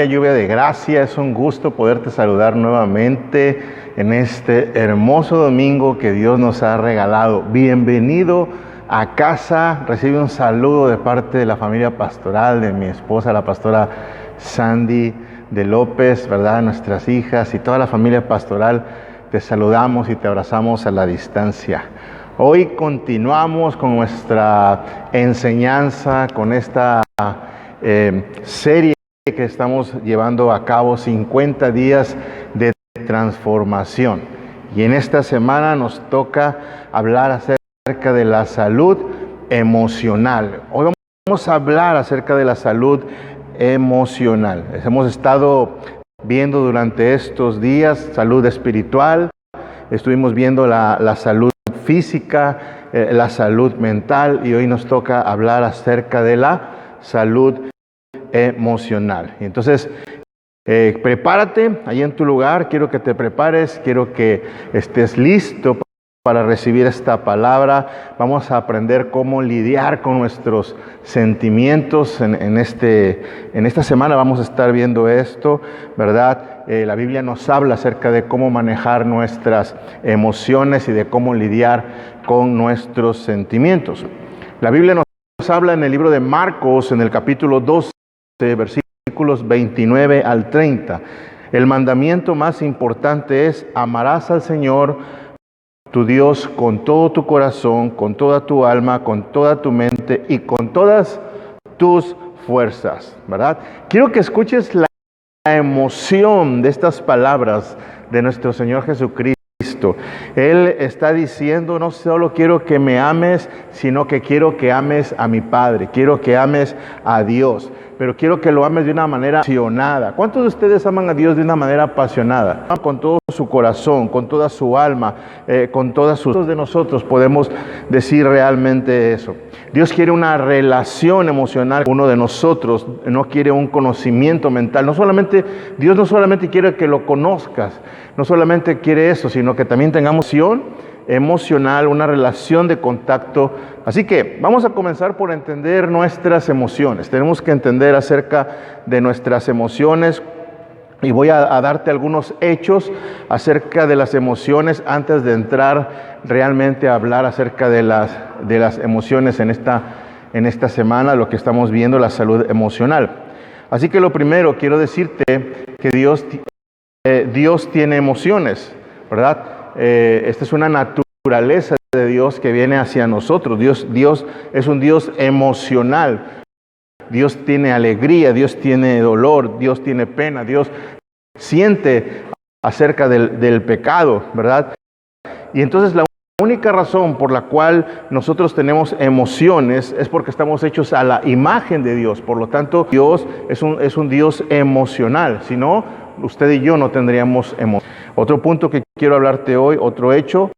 Lluvia de Gracia, es un gusto poderte saludar nuevamente en este hermoso domingo que Dios nos ha regalado. Bienvenido a casa, recibe un saludo de parte de la familia pastoral, de mi esposa, la pastora Sandy de López, ¿verdad? Nuestras hijas y toda la familia pastoral, te saludamos y te abrazamos a la distancia. Hoy continuamos con nuestra enseñanza, con esta serie que estamos llevando a cabo, 50 días de transformación. Y en esta semana nos toca hablar acerca de la salud emocional. Hoy vamos a hablar acerca de la salud emocional. Hemos estado viendo durante estos días salud espiritual, estuvimos viendo la salud física, la salud mental, y hoy nos toca hablar acerca de la salud emocional. Entonces, prepárate ahí en tu lugar, quiero que te prepares, quiero que estés listo para recibir esta palabra. Vamos a aprender cómo lidiar con nuestros sentimientos. En esta semana vamos a estar viendo esto, ¿verdad? La Biblia nos habla acerca de cómo manejar nuestras emociones y de cómo lidiar con nuestros sentimientos. La Biblia nos habla en el libro de Marcos, en el capítulo 12, versículos 29 al 30. El mandamiento más importante es: amarás al Señor tu Dios con todo tu corazón, con toda tu alma, con toda tu mente y con todas tus fuerzas, ¿verdad? Quiero que escuches la emoción de estas palabras de nuestro Señor Jesucristo. Él está diciendo: no solo quiero que me ames, sino que quiero que ames a mi Padre, quiero que ames a Dios, pero quiero que lo ames de una manera apasionada. ¿Cuántos de ustedes aman a Dios de una manera apasionada? Con todo su corazón, con toda su alma, con todas sus... de nosotros podemos decir realmente eso. Dios quiere una relación emocional con uno de nosotros, no quiere un conocimiento mental. Dios no solamente quiere que lo conozcas, no solamente quiere eso, sino que también tengamos emocional, una relación de contacto. Así que vamos a comenzar por entender nuestras emociones. Tenemos que entender acerca de nuestras emociones, y voy a darte algunos hechos acerca de las emociones antes de entrar realmente a hablar acerca de las emociones en esta semana, lo que estamos viendo, la salud emocional. Así que lo primero, quiero decirte que Dios tiene emociones, ¿verdad? Esta es una naturaleza de Dios que viene hacia nosotros. Dios es un Dios emocional. Dios tiene alegría, Dios tiene dolor, Dios tiene pena, Dios siente acerca del pecado, ¿verdad? Y entonces la única razón por la cual nosotros tenemos emociones es porque estamos hechos a la imagen de Dios. Por lo tanto, Dios es un Dios emocional. Si no, usted y yo no tendríamos emociones. Otro punto que quiero hablarte hoy, otro hecho,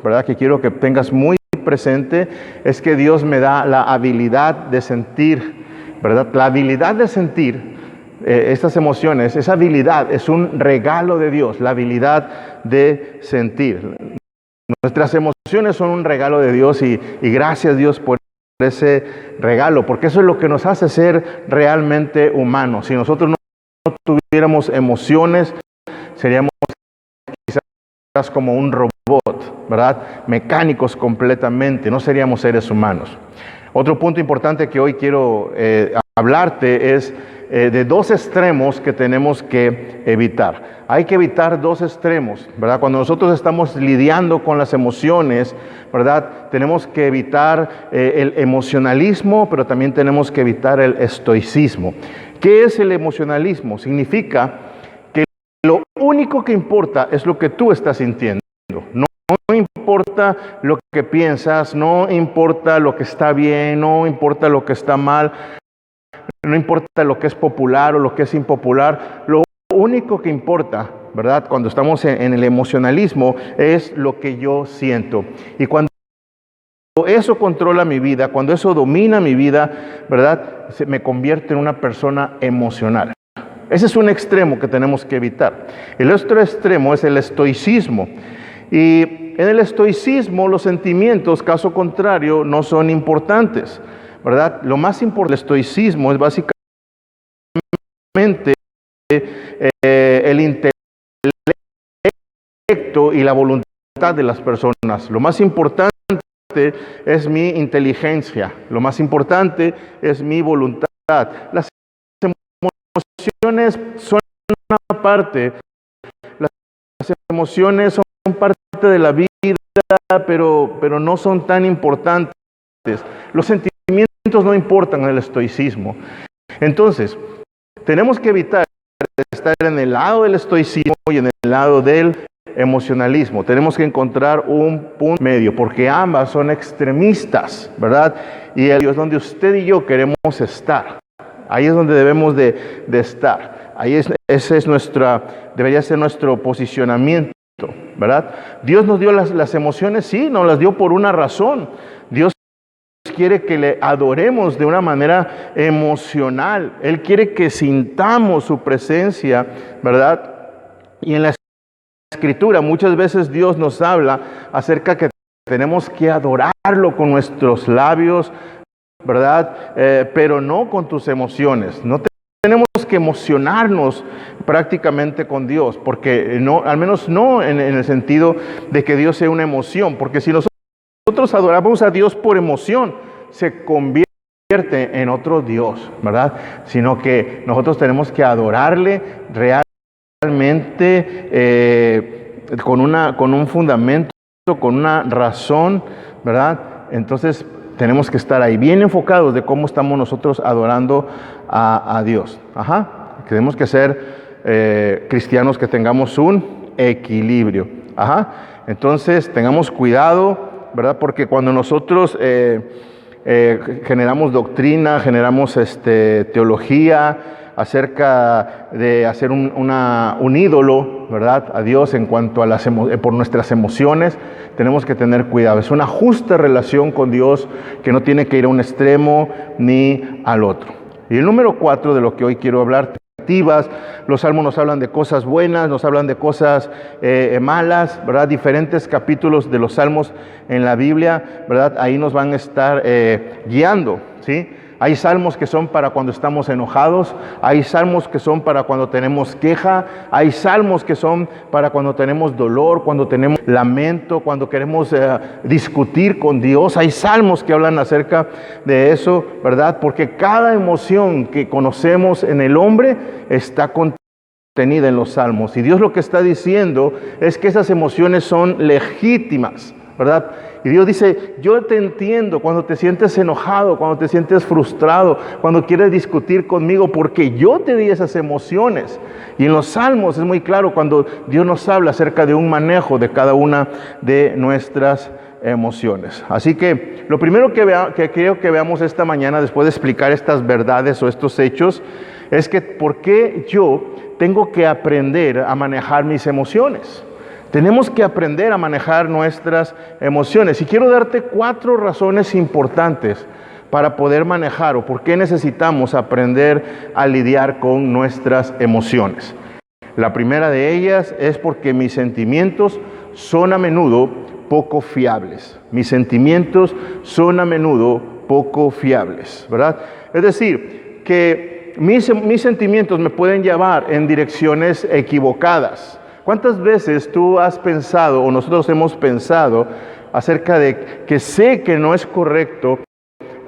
¿verdad?, que quiero que tengas muy presente, es que Dios me da la habilidad de sentir, ¿verdad? La habilidad de sentir estas emociones, esa habilidad es un regalo de Dios, la habilidad de sentir. Nuestras emociones son un regalo de Dios y gracias Dios por ese regalo, porque eso es lo que nos hace ser realmente humanos. Si nosotros no tuviéramos emociones, seríamos quizás como un robot, ¿verdad? Mecánicos completamente, no seríamos seres humanos. Otro punto importante que hoy quiero hablarte es de dos extremos que tenemos que evitar. Hay que evitar dos extremos, ¿verdad? Cuando nosotros estamos lidiando con las emociones, ¿verdad?, tenemos que evitar el emocionalismo, pero también tenemos que evitar el estoicismo. ¿Qué es el emocionalismo? Significa que lo único que importa es lo que tú estás sintiendo. No importa lo que piensas, no importa lo que está bien, no importa lo que está mal, no importa lo que es popular o lo que es impopular. Lo único que importa, ¿verdad?, cuando estamos en el emocionalismo es lo que yo siento. Y cuando eso controla mi vida, cuando eso domina mi vida, ¿verdad?, me convierte en una persona emocional. Ese es un extremo que tenemos que evitar. El otro extremo es el estoicismo. Y en el estoicismo los sentimientos, caso contrario, no son importantes, ¿verdad? Lo más importante del estoicismo es básicamente el intelecto y la voluntad de las personas. Lo más importante es mi inteligencia, lo más importante es mi voluntad. Las emociones son una parte, las emociones son parte de la vida, pero no son tan importantes. Los sentimientos no importan en el estoicismo. Entonces, tenemos que evitar estar en el lado del estoicismo y en el lado del emocionalismo. Tenemos que encontrar un punto medio, porque ambas son extremistas, ¿verdad? Y ahí es donde usted y yo queremos estar. Ahí es donde debemos de estar. Ese es debería ser nuestro posicionamiento, ¿verdad? Dios nos dio las emociones, sí, nos las dio por una razón. Dios quiere que le adoremos de una manera emocional. Él quiere que sintamos su presencia, ¿verdad? Y en la Escritura muchas veces Dios nos habla acerca que tenemos que adorarlo con nuestros labios, ¿verdad? Pero no con tus emociones. No tenemos que emocionarnos prácticamente con Dios, porque no, al menos no en el sentido de que Dios sea una emoción, porque si nosotros adoramos a Dios por emoción, se convierte en otro Dios, ¿verdad? Sino que nosotros tenemos que adorarle realmente con un fundamento, con una razón, ¿verdad? Entonces tenemos que estar ahí bien enfocados de cómo estamos nosotros adorando a Dios. Tenemos que ser cristianos que tengamos un equilibrio. Entonces tengamos cuidado, ¿verdad? Porque cuando nosotros generamos doctrina, generamos teología acerca de hacer un ídolo, ¿verdad?, a Dios en cuanto a por nuestras emociones, tenemos que tener cuidado. Es una justa relación con Dios que no tiene que ir a un extremo ni al otro. Y el número 4 de lo que hoy quiero hablar, los salmos nos hablan de cosas buenas, nos hablan de cosas malas, ¿verdad? Diferentes capítulos de los salmos en la Biblia, ¿verdad? Ahí nos van a estar guiando, ¿sí? Hay salmos que son para cuando estamos enojados, hay salmos que son para cuando tenemos queja, hay salmos que son para cuando tenemos dolor, cuando tenemos lamento, cuando queremos discutir con Dios. Hay salmos que hablan acerca de eso, ¿verdad? Porque cada emoción que conocemos en el hombre está contenida en los salmos. Y Dios lo que está diciendo es que esas emociones son legítimas, ¿verdad? Y Dios dice, yo te entiendo cuando te sientes enojado, cuando te sientes frustrado, cuando quieres discutir conmigo, porque yo te di esas emociones. Y en los salmos es muy claro cuando Dios nos habla acerca de un manejo de cada una de nuestras emociones. Así que lo primero que quiero que veamos esta mañana, después de explicar estas verdades o estos hechos, es que ¿por qué yo tengo que aprender a manejar mis emociones? Tenemos que aprender a manejar nuestras emociones. Y quiero darte 4 razones importantes para poder manejar o por qué necesitamos aprender a lidiar con nuestras emociones. La primera de ellas es porque mis sentimientos son a menudo poco fiables. Mis sentimientos son a menudo poco fiables, ¿verdad? Es decir, que mis sentimientos me pueden llevar en direcciones equivocadas. ¿Cuántas veces tú has pensado o nosotros hemos pensado acerca de que sé que no es correcto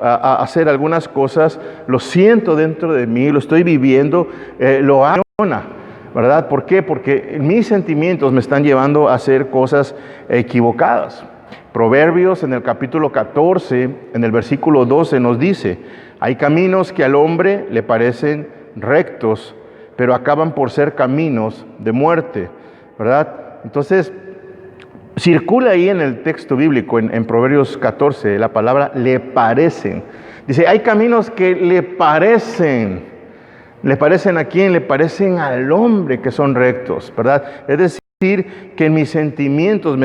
hacer algunas cosas, lo siento dentro de mí, lo estoy viviendo, lo hago, ¿verdad? ¿Por qué? Porque mis sentimientos me están llevando a hacer cosas equivocadas. Proverbios en el capítulo 14, en el versículo 12 nos dice, hay caminos que al hombre le parecen rectos, pero acaban por ser caminos de muerte, ¿verdad? Entonces, circula ahí en el texto bíblico, en Proverbios 14, la palabra le parecen. Dice, hay caminos que le parecen. ¿Le parecen a quién? Le parecen al hombre que son rectos, ¿verdad? Es decir, que mis sentimientos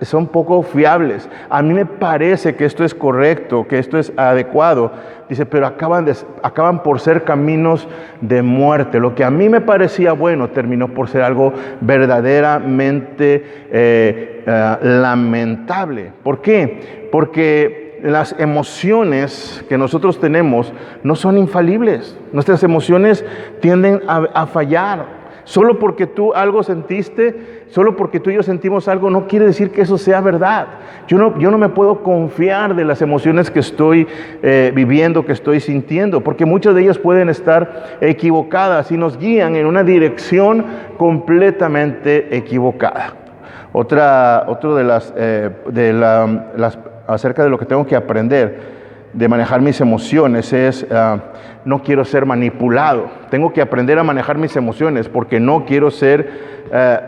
son poco fiables. A mí me parece que esto es correcto, que esto es adecuado. Dice, pero acaban por ser caminos de muerte. Lo que a mí me parecía bueno terminó por ser algo verdaderamente lamentable. ¿Por qué? Porque las emociones que nosotros tenemos no son infalibles. Nuestras emociones tienden a fallar. Solo porque tú algo sentiste, solo porque tú y yo sentimos algo, no quiere decir que eso sea verdad. Yo no me puedo confiar de las emociones que estoy viviendo, que estoy sintiendo, porque muchas de ellas pueden estar equivocadas y nos guían en una dirección completamente equivocada. Otro de las acerca de lo que tengo que aprender de manejar mis emociones es, no quiero ser manipulado. Tengo que aprender a manejar mis emociones porque no quiero ser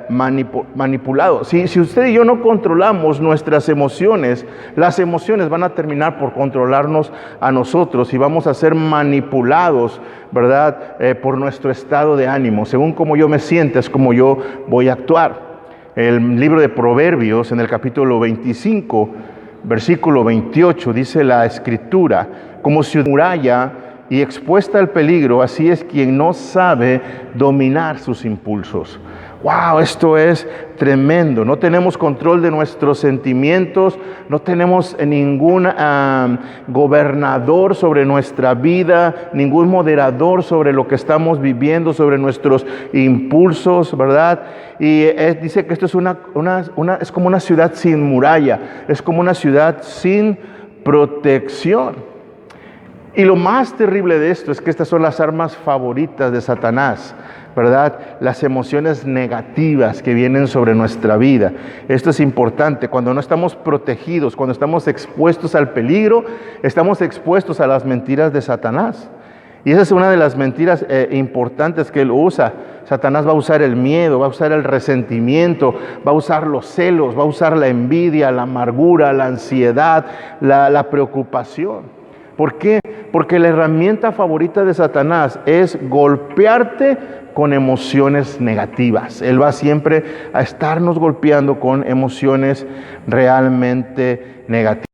manipulado. Si usted y yo no controlamos nuestras emociones, las emociones van a terminar por controlarnos a nosotros y vamos a ser manipulados, ¿verdad? Por nuestro estado de ánimo. Según como yo me sienta, es como yo voy a actuar. El libro de Proverbios, en el capítulo 25, versículo 28, dice la Escritura: como ciudad muralla y expuesta al peligro, así es quien no sabe dominar sus impulsos. ¡Wow! Esto es tremendo. No tenemos control de nuestros sentimientos, no tenemos ningún gobernador sobre nuestra vida, ningún moderador sobre lo que estamos viviendo, sobre nuestros impulsos, ¿verdad? Y dice que esto es es como una ciudad sin muralla, es como una ciudad sin protección. Y lo más terrible de esto es que estas son las armas favoritas de Satanás, ¿verdad? Las emociones negativas que vienen sobre nuestra vida. Esto es importante. Cuando no estamos protegidos, cuando estamos expuestos al peligro, estamos expuestos a las mentiras de Satanás. Y esa es una de las mentiras importantes que él usa. Satanás va a usar el miedo, va a usar el resentimiento, va a usar los celos, va a usar la envidia, la amargura, la ansiedad, la preocupación. ¿Por qué? Porque la herramienta favorita de Satanás es golpearte con emociones negativas. Él va siempre a estarnos golpeando con emociones realmente negativas.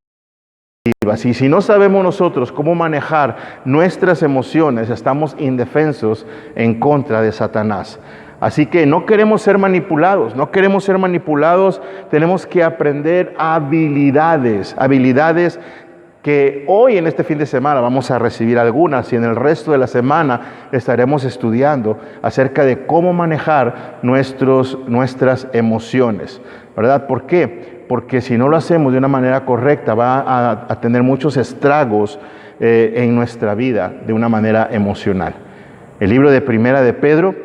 Y si no sabemos nosotros cómo manejar nuestras emociones, estamos indefensos en contra de Satanás. Así que no queremos ser manipulados, tenemos que aprender habilidades que hoy en este fin de semana vamos a recibir algunas y en el resto de la semana estaremos estudiando acerca de cómo manejar nuestras emociones, ¿verdad? ¿Por qué? Porque si no lo hacemos de una manera correcta va a tener muchos estragos en nuestra vida de una manera emocional. El libro de Primera de Pedro,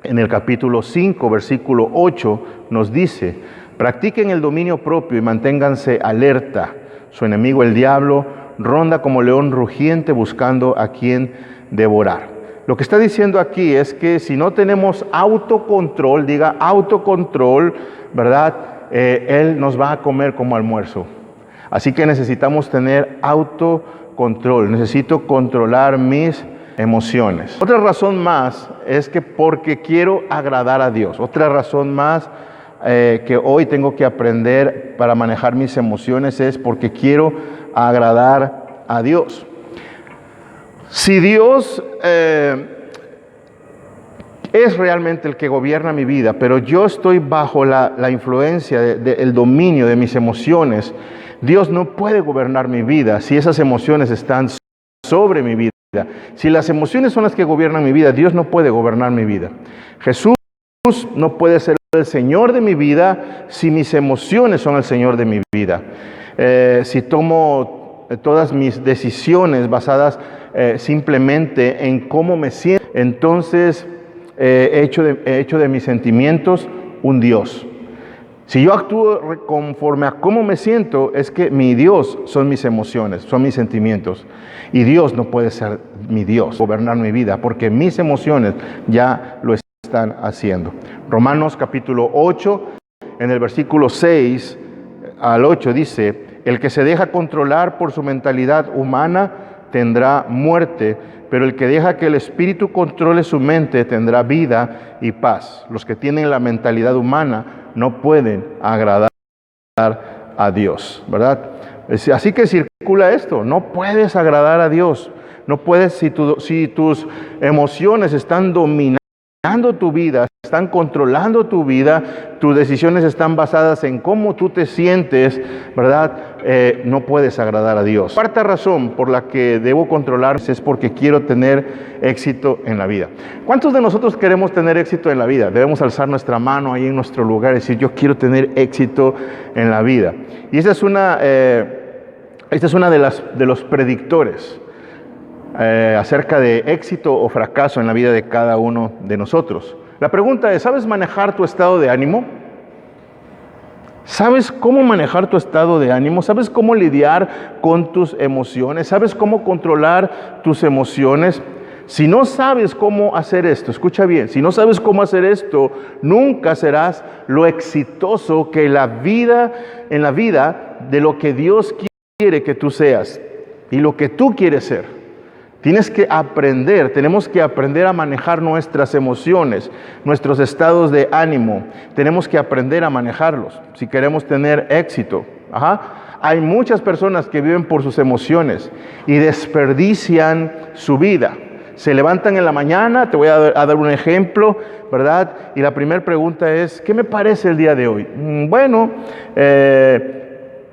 en el capítulo 5, versículo 8, nos dice: practiquen el dominio propio y manténganse alerta. Su enemigo, el diablo, ronda como león rugiente buscando a quien devorar. Lo que está diciendo aquí es que si no tenemos autocontrol, diga autocontrol, ¿verdad? Él nos va a comer como almuerzo. Así que necesitamos tener autocontrol. Necesito controlar mis emociones. Otra razón más es que porque quiero agradar a Dios. Otra razón más que hoy tengo que aprender para manejar mis emociones es porque quiero agradar a Dios. Si Dios es realmente el que gobierna mi vida, pero yo estoy bajo la influencia del dominio de mis emociones, Dios no puede gobernar mi vida si esas emociones están sobre mi vida. Si las emociones son las que gobiernan mi vida, Dios no puede gobernar mi vida. Jesús no puede ser el Señor de mi vida si mis emociones son el Señor de mi vida. Si tomo todas mis decisiones basadas simplemente en cómo me siento, entonces he hecho de mis sentimientos un Dios. Si yo actúo conforme a cómo me siento, es que mi Dios son mis emociones, son mis sentimientos. Y Dios no puede ser mi Dios, gobernar mi vida, porque mis emociones ya lo están haciendo. Romanos capítulo 8, en el versículo 6 al 8 dice: el que se deja controlar por su mentalidad humana tendrá muerte, pero el que deja que el Espíritu controle su mente tendrá vida y paz. Los que tienen la mentalidad humana no pueden agradar a Dios, ¿verdad? Así que circula esto, no puedes agradar a Dios, no puedes si tus emociones están dominando tu vida, están controlando tu vida, tus decisiones están basadas en cómo tú te sientes, ¿verdad? No puedes agradar a Dios. La cuarta razón por la que debo controlar es porque quiero tener éxito en la vida. ¿Cuántos de nosotros queremos tener éxito en la vida? Debemos alzar nuestra mano ahí en nuestro lugar y decir, yo quiero tener éxito en la vida. Y esta es una de los predictores acerca de éxito o fracaso en la vida de cada uno de nosotros. La pregunta es, ¿sabes manejar tu estado de ánimo? ¿Sabes cómo manejar tu estado de ánimo? ¿Sabes cómo lidiar con tus emociones? ¿Sabes cómo controlar tus emociones? Si no sabes cómo hacer esto, escucha bien, si no sabes cómo hacer esto, nunca serás lo exitoso que en la vida de lo que Dios quiere que tú seas y lo que tú quieres ser. Tenemos que aprender a manejar nuestras emociones, nuestros estados de ánimo. Tenemos que aprender a manejarlos si queremos tener éxito. Hay muchas personas que viven por sus emociones y desperdician su vida. Se levantan en la mañana, te voy a dar un ejemplo, ¿verdad? Y la primera pregunta es, ¿qué me parece el día de hoy?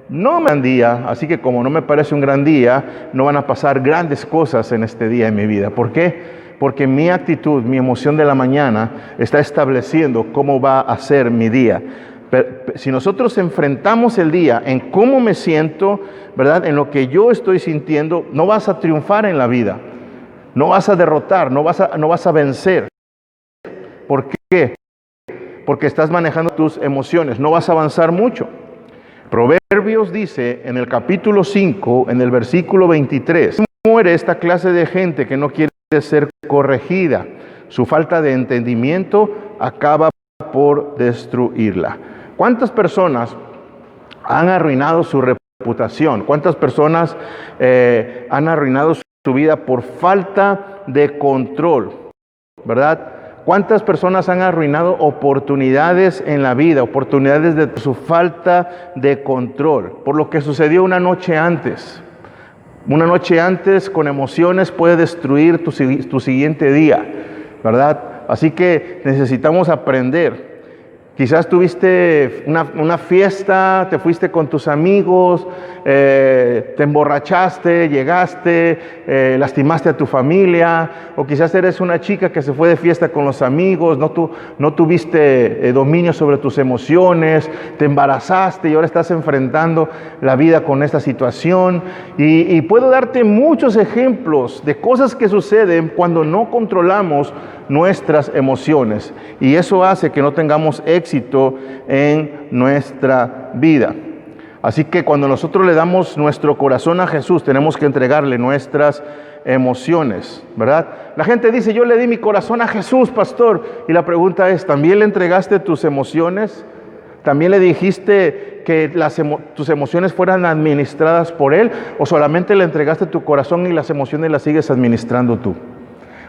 No me gran día, así que como no me parece un gran día, no van a pasar grandes cosas en este día en mi vida. ¿Por qué? Porque mi actitud, mi emoción de la mañana está estableciendo cómo va a ser mi día. Pero si nosotros enfrentamos el día en cómo me siento, ¿verdad? En lo que yo estoy sintiendo, no vas a triunfar en la vida. No vas a derrotar, no vas a vencer. ¿Por qué? Porque estás manejando tus emociones, no vas a avanzar mucho. Proverbios dice en el capítulo 5, en el versículo 23, muere esta clase de gente que no quiere ser corregida. Su falta de entendimiento acaba por destruirla. ¿Cuántas personas han arruinado su reputación? ¿Cuántas personas han arruinado su vida por falta de control? ¿Verdad? ¿Cuántas personas han arruinado oportunidades en la vida, oportunidades de su falta de control, por lo que sucedió una noche antes? Una noche antes con emociones puede destruir tu siguiente día, ¿verdad? Así que necesitamos aprender. Quizás tuviste una fiesta, te fuiste con tus amigos, te emborrachaste, llegaste, lastimaste a tu familia, o quizás eres una chica que se fue de fiesta con los amigos, no tuviste dominio sobre tus emociones, te embarazaste y ahora estás enfrentando la vida con esta situación. Y puedo darte muchos ejemplos de cosas que suceden cuando no controlamos nuestras emociones, y eso hace que no tengamos éxito en nuestra vida. Así que cuando nosotros le damos nuestro corazón a Jesús, tenemos que entregarle nuestras emociones, ¿verdad? La gente dice, yo le di mi corazón a Jesús, pastor, y la pregunta es, ¿también le entregaste tus emociones? ¿También le dijiste que tus emociones fueran administradas por Él, o solamente le entregaste tu corazón y las emociones las sigues administrando tú?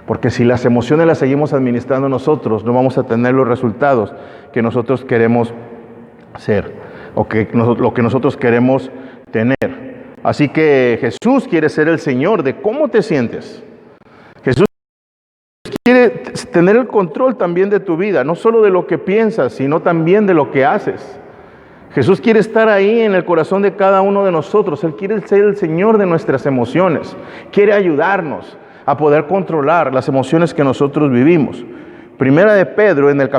Porque si las emociones las seguimos administrando nosotros, no vamos a tener los resultados que nosotros queremos ser, o lo que nosotros queremos tener. Así que Jesús quiere ser el Señor de cómo te sientes. Jesús quiere tener el control también de tu vida, no solo de lo que piensas, sino también de lo que haces. Jesús quiere estar ahí en el corazón de cada uno de nosotros. Él quiere ser el Señor de nuestras emociones. Quiere ayudarnos a poder controlar las emociones que nosotros vivimos. Primera de Pedro, en el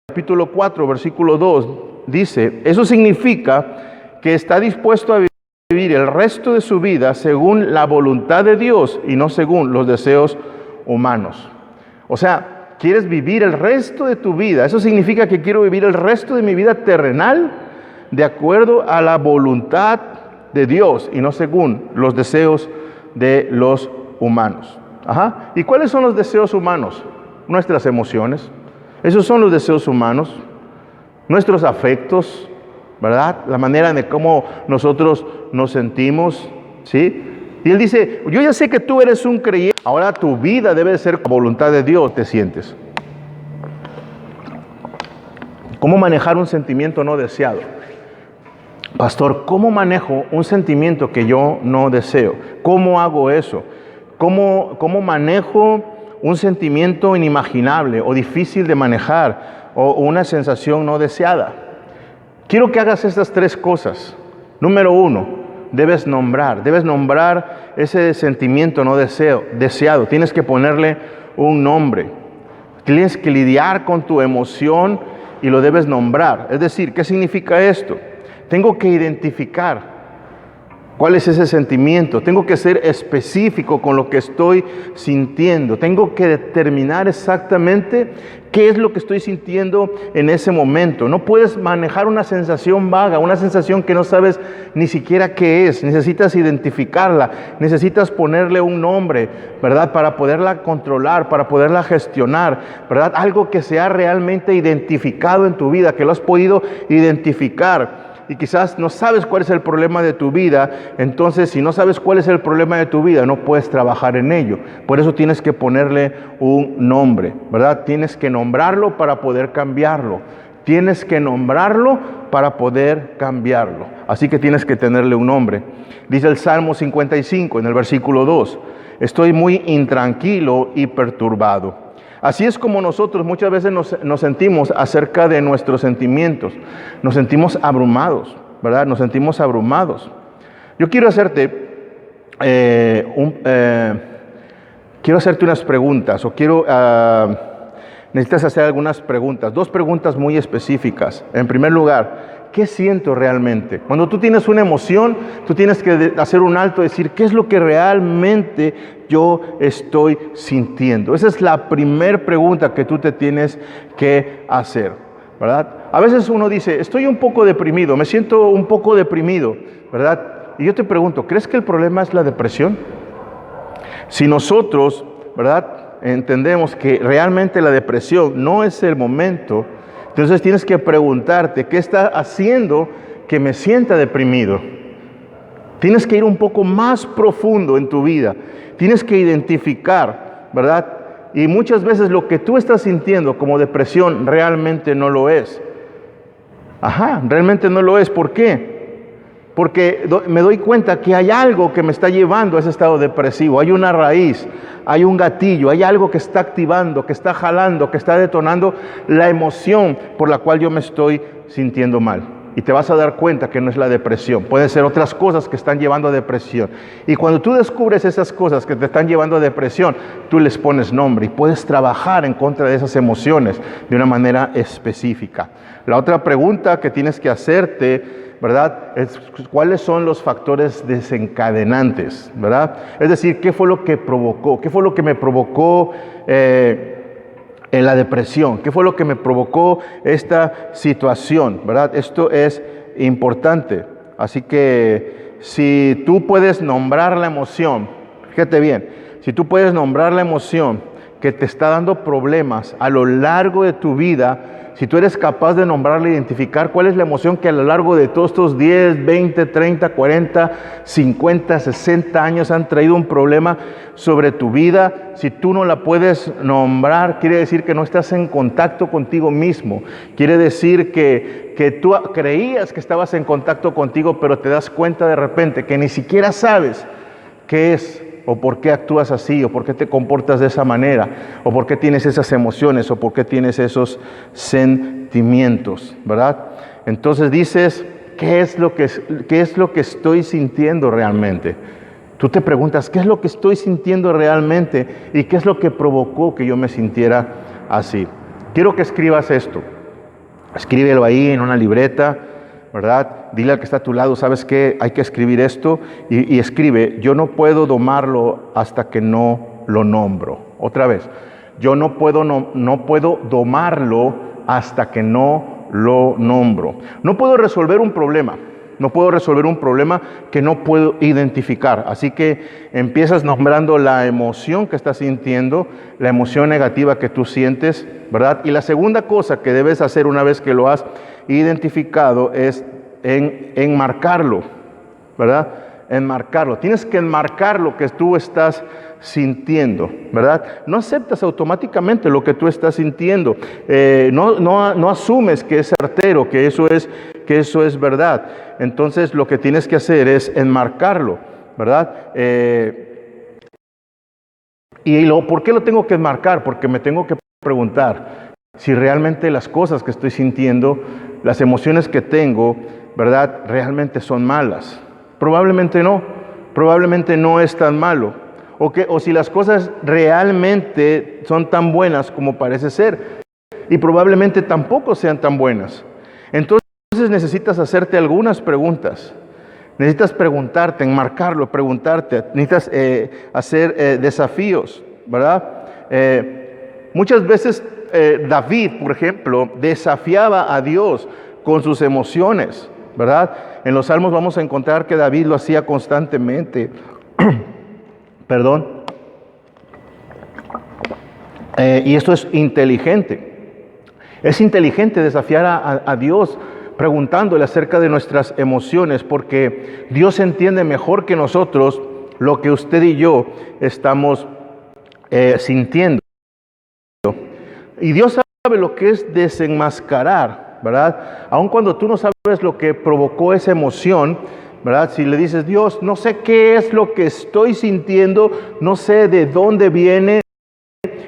capítulo 4, versículo 2, dice, eso significa que está dispuesto a vivir el resto de su vida según la voluntad de Dios y no según los deseos humanos. O sea, ¿quieres vivir el resto de tu vida? Eso significa que quiero vivir el resto de mi vida terrenal de acuerdo a la voluntad de Dios y no según los deseos de los humanos. ¿Y cuáles son los deseos humanos? Nuestras emociones. Esos son los deseos humanos. Nuestros afectos, ¿verdad? La manera de cómo nosotros nos sentimos, ¿sí? Y él dice, yo ya sé que tú eres un creyente, ahora tu vida debe ser con voluntad de Dios, te sientes. ¿Cómo manejar un sentimiento no deseado? Pastor, ¿cómo manejo un sentimiento que yo no deseo? ¿Cómo hago eso? ¿Cómo manejo un sentimiento inimaginable o difícil de manejar o una sensación no deseada. Quiero que hagas estas 3 cosas. Número 1, debes nombrar ese sentimiento no deseado. Tienes que ponerle un nombre. Tienes que lidiar con tu emoción y lo debes nombrar. Es decir, ¿qué significa esto? Tengo que identificar cuál es ese sentimiento. Tengo que ser específico con lo que estoy sintiendo. Tengo que determinar exactamente qué es lo que estoy sintiendo en ese momento. No puedes manejar una sensación vaga, una sensación que no sabes ni siquiera qué es. Necesitas identificarla, necesitas ponerle un nombre, ¿verdad? Para poderla controlar, para poderla gestionar, ¿verdad? Algo que sea realmente identificado en tu vida, que lo has podido identificar. Y quizás no sabes cuál es el problema de tu vida. Entonces, si no sabes cuál es el problema de tu vida, no puedes trabajar en ello. Por eso tienes que ponerle un nombre, ¿verdad? Tienes que nombrarlo para poder cambiarlo. Tienes que nombrarlo para poder cambiarlo. Así que tienes que tenerle un nombre. Dice el Salmo 55 en el versículo 2. Estoy muy intranquilo y perturbado. Así es como nosotros muchas veces nos sentimos acerca de nuestros sentimientos. Nos sentimos abrumados, ¿verdad? Nos sentimos abrumados. Yo quiero hacerte unas preguntas, necesitas hacer algunas preguntas, 2 preguntas muy específicas. En primer lugar, ¿qué siento realmente? Cuando tú tienes una emoción, tú tienes que hacer un alto y decir, ¿qué es lo que realmente yo estoy sintiendo? Esa es la primera pregunta que tú te tienes que hacer, ¿verdad? A veces uno dice, estoy un poco deprimido, me siento un poco deprimido, ¿verdad? Y yo te pregunto, ¿crees que el problema es la depresión? Si nosotros, ¿verdad?, entendemos que realmente la depresión no es el momento, entonces tienes que preguntarte, ¿qué está haciendo que me sienta deprimido? Tienes que ir un poco más profundo en tu vida. Tienes que identificar, ¿verdad? Y muchas veces lo que tú estás sintiendo como depresión realmente no lo es. Realmente no lo es. ¿Por qué? Porque me doy cuenta que hay algo que me está llevando a ese estado depresivo. Hay una raíz, hay un gatillo, hay algo que está activando, que está jalando, que está detonando la emoción por la cual yo me estoy sintiendo mal. Y te vas a dar cuenta que no es la depresión. Pueden ser otras cosas que están llevando a depresión. Y cuando tú descubres esas cosas que te están llevando a depresión, tú les pones nombre y puedes trabajar en contra de esas emociones de una manera específica. La otra pregunta que tienes que hacerte, ¿verdad?, es cuáles son los factores desencadenantes, ¿verdad? Es decir, ¿qué fue lo que provocó? ¿Qué fue lo que me provocó en la depresión? ¿Qué fue lo que me provocó esta situación? ¿Verdad? Esto es importante. Así que si tú puedes nombrar la emoción, fíjate bien, si tú puedes nombrar la emoción que te está dando problemas a lo largo de tu vida, si tú eres capaz de nombrarla, identificar cuál es la emoción que a lo largo de todos estos 10, 20, 30, 40, 50, 60 años han traído un problema sobre tu vida, si tú no la puedes nombrar, quiere decir que no estás en contacto contigo mismo. Quiere decir que tú creías que estabas en contacto contigo, pero te das cuenta de repente que ni siquiera sabes qué es, o por qué actúas así, o por qué te comportas de esa manera, o por qué tienes esas emociones, o por qué tienes esos sentimientos, ¿verdad? Entonces dices, ¿qué es lo que estoy sintiendo realmente? Tú te preguntas, ¿qué es lo que estoy sintiendo realmente? ¿Y qué es lo que provocó que yo me sintiera así? Quiero que escribas esto. Escríbelo ahí en una libreta, ¿verdad? Dile al que está a tu lado, ¿sabes qué? Hay que escribir esto y escribe, yo no puedo domarlo hasta que no lo nombro. Otra vez, yo no puedo domarlo hasta que no lo nombro. No puedo resolver un problema. No puedo resolver un problema que no puedo identificar. Así que empiezas nombrando la emoción que estás sintiendo, la emoción negativa que tú sientes, ¿verdad? Y la segunda cosa que debes hacer una vez que lo has identificado es enmarcarlo, ¿verdad? Enmarcarlo. Tienes que enmarcar lo que tú estás sintiendo, ¿verdad? No aceptas automáticamente lo que tú estás sintiendo. No asumes que es certero, que eso es verdad. Entonces lo que tienes que hacer es enmarcarlo, ¿verdad? ¿Por qué lo tengo que enmarcar? Porque me tengo que preguntar si realmente las cosas que estoy sintiendo, las emociones que tengo, ¿verdad?, realmente son malas. Probablemente no es tan malo. O si las cosas realmente son tan buenas como parece ser. Y probablemente tampoco sean tan buenas. Entonces necesitas hacerte algunas preguntas. Necesitas preguntarte, enmarcarlo, preguntarte. Necesitas hacer desafíos, ¿verdad? Muchas veces David, por ejemplo, desafiaba a Dios con sus emociones, ¿verdad? En los Salmos vamos a encontrar que David lo hacía constantemente. Perdón. Y esto es inteligente. Es inteligente desafiar a Dios preguntándole acerca de nuestras emociones, porque Dios entiende mejor que nosotros lo que usted y yo estamos sintiendo. Y Dios sabe lo que es desenmascarar, ¿verdad? Aun cuando tú no sabes lo que provocó esa emoción, ¿verdad? Si le dices, Dios, no sé qué es lo que estoy sintiendo, no sé de dónde viene,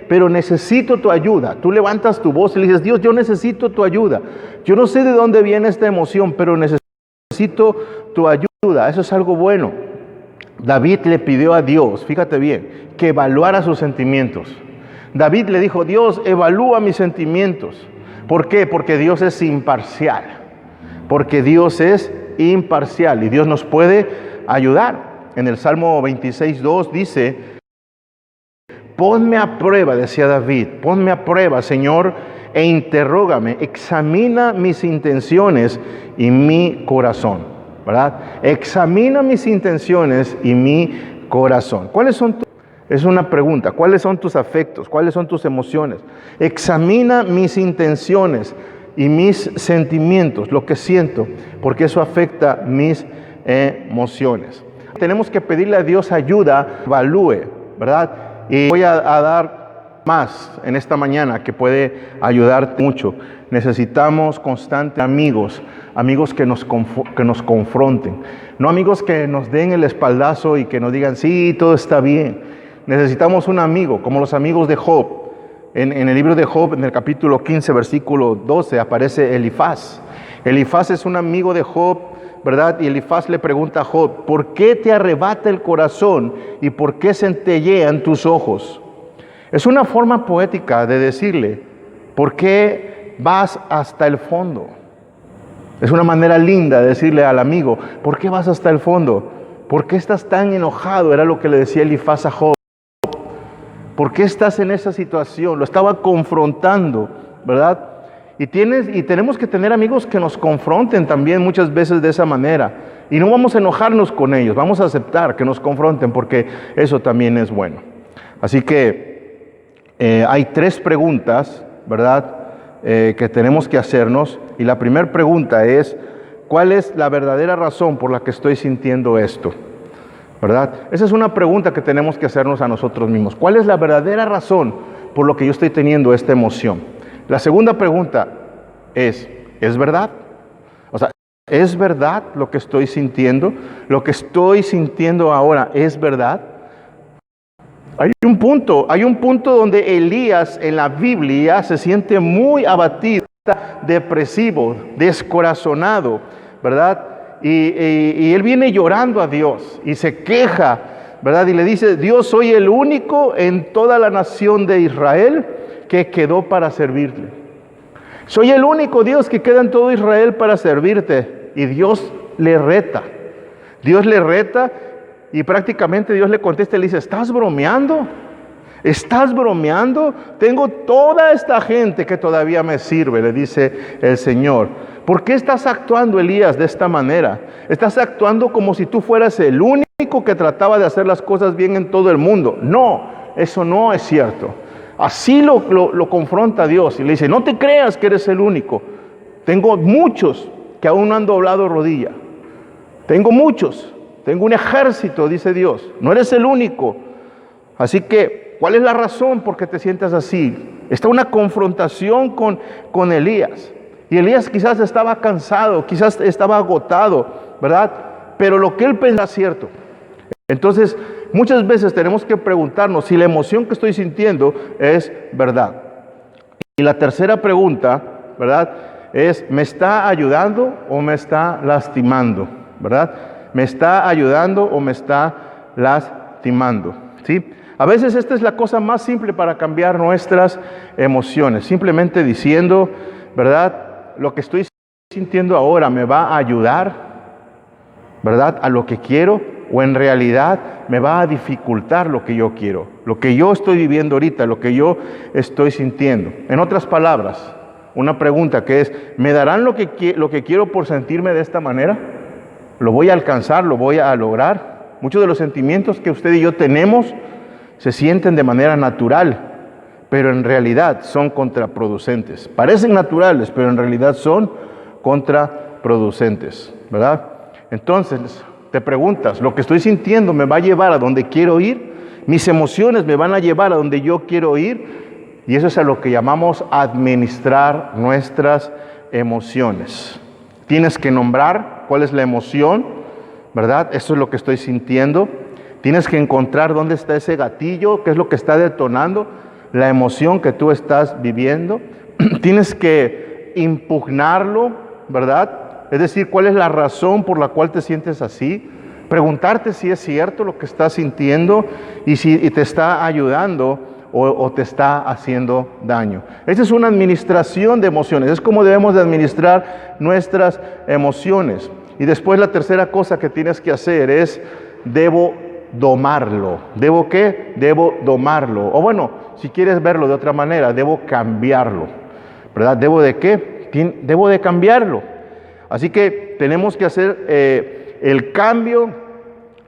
pero necesito tu ayuda. Tú levantas tu voz y le dices, Dios, yo necesito tu ayuda. Yo no sé de dónde viene esta emoción, pero necesito tu ayuda. Eso es algo bueno. David le pidió a Dios, fíjate bien, que evaluara sus sentimientos. David le dijo, Dios, evalúa mis sentimientos. ¿Por qué? Porque Dios es imparcial. Porque Dios es imparcial y Dios nos puede ayudar. En el Salmo 26:2 dice, ponme a prueba, decía David, ponme a prueba, Señor, e interrógame, examina mis intenciones y mi corazón, ¿verdad? Examina mis intenciones y mi corazón. Es una pregunta, ¿cuáles son tus afectos? ¿Cuáles son tus emociones? Examina mis intenciones y mis sentimientos, lo que siento, porque eso afecta mis emociones. Tenemos que pedirle a Dios ayuda, evalúe, ¿verdad? Y voy a dar más en esta mañana que puede ayudarte mucho. Necesitamos constantes amigos que nos confronten, no amigos que nos den el espaldazo y que nos digan, sí, todo está bien. Necesitamos un amigo, como los amigos de Job. En el libro de Job, en el capítulo 15, versículo 12, aparece Elifaz. Elifaz es un amigo de Job, ¿verdad? Y Elifaz le pregunta a Job, ¿por qué te arrebata el corazón y por qué centellean tus ojos? Es una forma poética de decirle, ¿por qué vas hasta el fondo? Es una manera linda de decirle al amigo, ¿por qué vas hasta el fondo? ¿Por qué estás tan enojado? Era lo que le decía Elifaz a Job. ¿Por qué estás en esa situación? Lo estaba confrontando, ¿verdad? Y tenemos que tener amigos que nos confronten también muchas veces de esa manera. Y no vamos a enojarnos con ellos, vamos a aceptar que nos confronten porque eso también es bueno. Así que hay 3 preguntas, ¿verdad? Que tenemos que hacernos. Y la primera pregunta es, ¿cuál es la verdadera razón por la que estoy sintiendo esto? ¿Verdad? Esa es una pregunta que tenemos que hacernos a nosotros mismos. ¿Cuál es la verdadera razón por la que yo estoy teniendo esta emoción? La segunda pregunta ¿es verdad? O sea, ¿es verdad lo que estoy sintiendo? ¿Lo que estoy sintiendo ahora es verdad? Hay un punto donde Elías en la Biblia se siente muy abatido, depresivo, descorazonado, ¿verdad? Y él viene llorando a Dios y se queja, ¿verdad? Y le dice, Dios, soy el único en toda la nación de Israel que quedó para servirle. Soy el único, Dios, que queda en todo Israel para servirte. Y Dios le reta. Dios le reta y prácticamente Dios le contesta y le dice, ¿estás bromeando? ¿Estás bromeando? Tengo toda esta gente que todavía me sirve, le dice el Señor. ¿Por qué estás actuando, Elías, de esta manera? Estás actuando como si tú fueras el único que trataba de hacer las cosas bien en todo el mundo. No, eso no es cierto. Así lo confronta Dios y le dice, no te creas que eres el único. Tengo muchos que aún no han doblado rodilla. Tengo muchos. Tengo un ejército, dice Dios. No eres el único. Así que, ¿cuál es la razón por qué te sientas así? Está una confrontación con Elías. Y Elías quizás estaba cansado, quizás estaba agotado, ¿verdad? Pero lo que él pensaba es cierto. Entonces, muchas veces tenemos que preguntarnos si la emoción que estoy sintiendo es verdad. Y la tercera pregunta, ¿verdad?, es, ¿me está ayudando o me está lastimando? ¿Verdad? ¿Me está ayudando o me está lastimando? ¿Sí? A veces esta es la cosa más simple para cambiar nuestras emociones. Simplemente diciendo, ¿verdad?, lo que estoy sintiendo ahora me va a ayudar, ¿verdad?, a lo que quiero, o en realidad me va a dificultar lo que yo quiero, lo que yo estoy viviendo ahorita, lo que yo estoy sintiendo. En otras palabras, una pregunta que es, ¿me darán lo que quiero por sentirme de esta manera? ¿Lo voy a alcanzar? ¿Lo voy a lograr? Muchos de los sentimientos que usted y yo tenemos se sienten de manera natural, pero en realidad son contraproducentes. Parecen naturales, pero en realidad son contraproducentes, ¿verdad? Entonces, te preguntas, ¿lo que estoy sintiendo me va a llevar a donde quiero ir? ¿Mis emociones me van a llevar a donde yo quiero ir? Y eso es a lo que llamamos administrar nuestras emociones. Tienes que nombrar cuál es la emoción, ¿verdad? Eso es lo que estoy sintiendo. Tienes que encontrar dónde está ese gatillo, qué es lo que está detonando la emoción que tú estás viviendo. Tienes que impugnarlo, ¿verdad? Es decir, ¿cuál es la razón por la cual te sientes así? Preguntarte si es cierto lo que estás sintiendo y si te está ayudando o te está haciendo daño. Esa es una administración de emociones. Es como debemos de administrar nuestras emociones. Y después la tercera cosa que tienes que hacer es, debo domarlo. ¿Debo qué? Debo domarlo. O bueno, si quieres verlo de otra manera, debo cambiarlo, ¿verdad? ¿Debo de qué? Debo de cambiarlo. Así que tenemos que hacer el cambio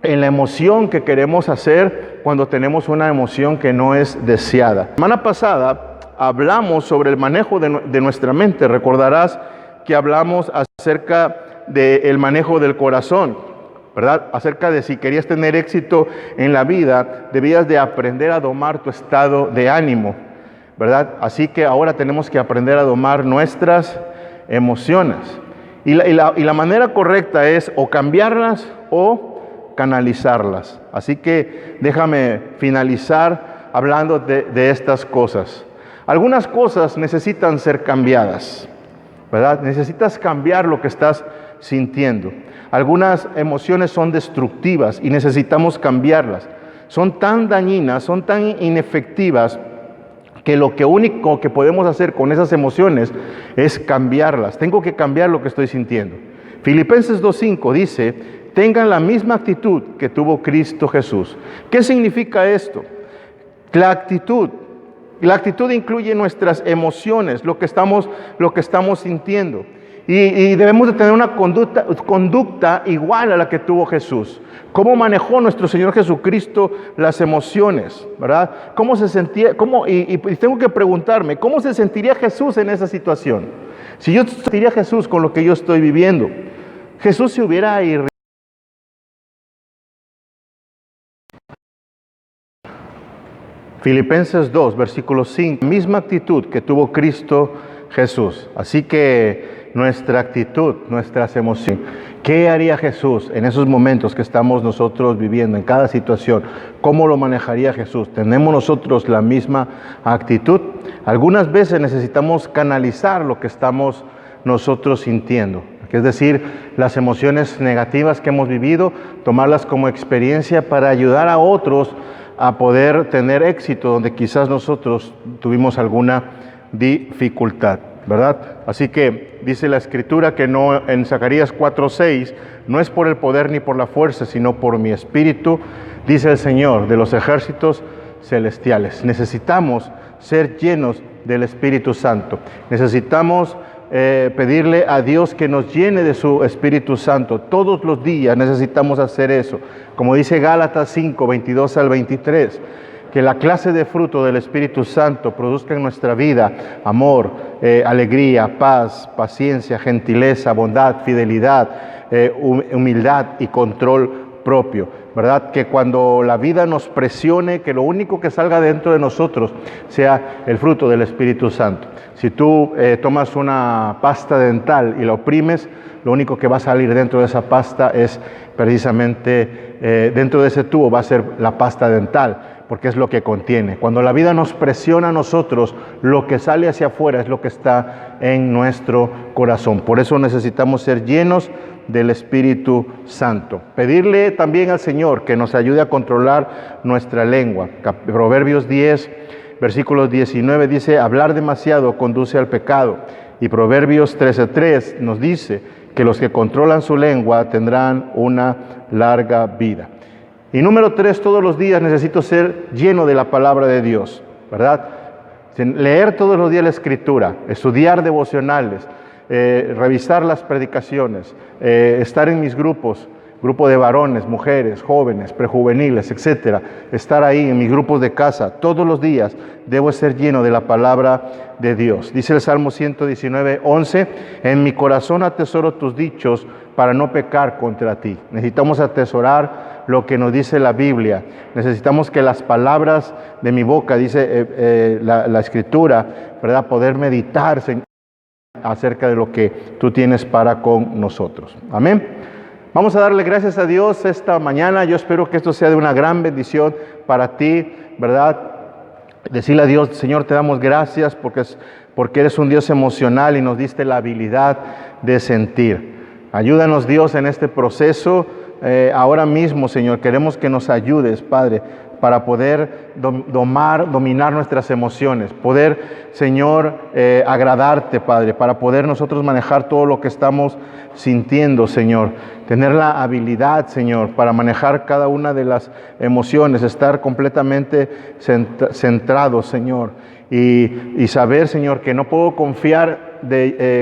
en la emoción que queremos hacer cuando tenemos una emoción que no es deseada. La semana pasada hablamos sobre el manejo de nuestra mente. Recordarás que hablamos acerca del manejo del corazón, ¿verdad? Acerca de si querías tener éxito en la vida, debías de aprender a domar tu estado de ánimo, ¿verdad? Así que ahora tenemos que aprender a domar nuestras emociones. Y la manera correcta es o cambiarlas o canalizarlas. Así que déjame finalizar hablando de estas cosas. Algunas cosas necesitan ser cambiadas, ¿verdad? Necesitas cambiar lo que estás sintiendo. Algunas emociones son destructivas y necesitamos cambiarlas. Son tan dañinas, son tan inefectivas, que lo único que podemos hacer con esas emociones es cambiarlas. Tengo que cambiar lo que estoy sintiendo. Filipenses 2:5 dice, tengan la misma actitud que tuvo Cristo Jesús. ¿Qué significa esto? La actitud incluye nuestras emociones, lo que estamos sintiendo. Y debemos de tener una conducta igual a la que tuvo Jesús. ¿Cómo manejó nuestro Señor Jesucristo las emociones? ¿Verdad? ¿Cómo se sentía? Y tengo que preguntarme, ¿cómo se sentiría Jesús en esa situación? Si yo sentiría Jesús con lo que yo estoy viviendo, Jesús se hubiera irritado. Filipenses 2, versículo 5, misma actitud que tuvo Cristo Jesús. Así que nuestra actitud, nuestras emociones, ¿qué haría Jesús en esos momentos que estamos nosotros viviendo, en cada situación? ¿Cómo lo manejaría Jesús? ¿Tenemos nosotros la misma actitud? Algunas veces necesitamos canalizar lo que estamos nosotros sintiendo. Es decir, las emociones negativas que hemos vivido, tomarlas como experiencia para ayudar a otros a poder tener éxito donde quizás nosotros tuvimos alguna dificultad, ¿verdad? Así que dice la Escritura que no, en Zacarías 4:6, no es por el poder ni por la fuerza, sino por mi espíritu, dice el Señor de los ejércitos celestiales. Necesitamos ser llenos del Espíritu Santo. Necesitamos pedirle a Dios que nos llene de su Espíritu Santo. Todos los días necesitamos hacer eso. Como dice Gálatas 5, 22 al 23, que la clase de fruto del Espíritu Santo produzca en nuestra vida amor, alegría, paz, paciencia, gentileza, bondad, fidelidad, humildad y control propio. ¿verdad? Que cuando la vida nos presione, que lo único que salga dentro de nosotros sea el fruto del Espíritu Santo. Si tú tomas una pasta dental y la oprimes, lo único que va a salir dentro de esa pasta es precisamente, dentro de ese tubo va a ser la pasta dental, porque es lo que contiene. Cuando la vida nos presiona a nosotros, lo que sale hacia afuera es lo que está en nuestro corazón. Por eso necesitamos ser llenos del Espíritu Santo. Pedirle también al Señor que nos ayude a controlar nuestra lengua. Proverbios 10, versículos 19 dice, hablar demasiado conduce al pecado. Y Proverbios 13:3 nos dice que los que controlan su lengua tendrán una larga vida. Y número 3, todos los días necesito ser lleno de la palabra de Dios, ¿verdad? Leer todos los días la Escritura, estudiar devocionales, revisar las predicaciones, estar en mis grupos, grupo de varones, mujeres, jóvenes, prejuveniles, etcétera, estar ahí en mis grupos de casa, todos los días debo ser lleno de la palabra de Dios. Dice el Salmo 119:11, en mi corazón atesoro tus dichos para no pecar contra ti. Necesitamos atesorar lo que nos dice la Biblia. Necesitamos que las palabras de mi boca, dice la Escritura, ¿verdad? Poder meditar acerca de lo que tú tienes para con nosotros. Amén. Vamos a darle gracias a Dios esta mañana. Yo espero que esto sea de una gran bendición para ti, ¿verdad? Decirle a Dios, Señor, te damos gracias porque eres un Dios emocional y nos diste la habilidad de sentir. Ayúdanos, Dios, en este proceso. Ahora mismo, Señor, queremos que nos ayudes, Padre, para poder dominar nuestras emociones, poder, Señor, agradarte, Padre, para poder nosotros manejar todo lo que estamos sintiendo, Señor. Tener la habilidad, Señor, para manejar cada una de las emociones, estar completamente centrado, Señor, y saber, Señor, que no puedo confiar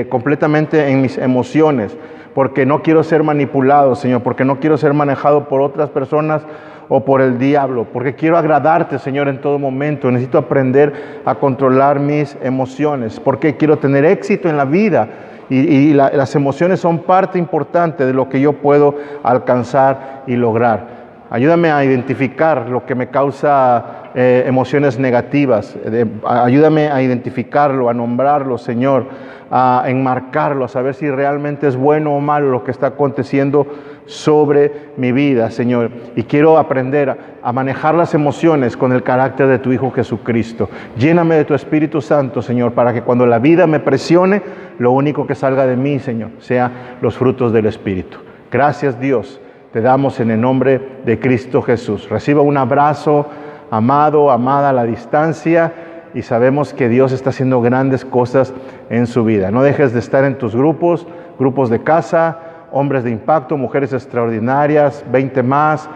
completamente en mis emociones, porque no quiero ser manipulado, Señor, porque no quiero ser manejado por otras personas o por el diablo, porque quiero agradarte, Señor, en todo momento. Necesito aprender a controlar mis emociones, porque quiero tener éxito en la vida y las emociones son parte importante de lo que yo puedo alcanzar y lograr. Ayúdame a identificar lo que me causa emociones negativas. Ayúdame a identificarlo, a nombrarlo, Señor, a enmarcarlo, a saber si realmente es bueno o malo lo que está aconteciendo sobre mi vida, Señor. Y quiero aprender a manejar las emociones con el carácter de tu Hijo Jesucristo. Lléname de tu Espíritu Santo, Señor, para que cuando la vida me presione, lo único que salga de mí, Señor, sea los frutos del Espíritu. Gracias, Dios. Te damos en el nombre de Cristo Jesús. Reciba un abrazo, amado, amada, a la distancia, y sabemos que Dios está haciendo grandes cosas en su vida. No dejes de estar en tus grupos de casa, hombres de impacto, mujeres extraordinarias, 20 más,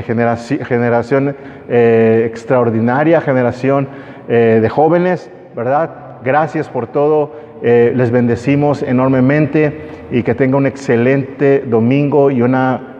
generación extraordinaria, generación de jóvenes, ¿verdad? Gracias por todo. Les bendecimos enormemente y que tenga un excelente domingo y una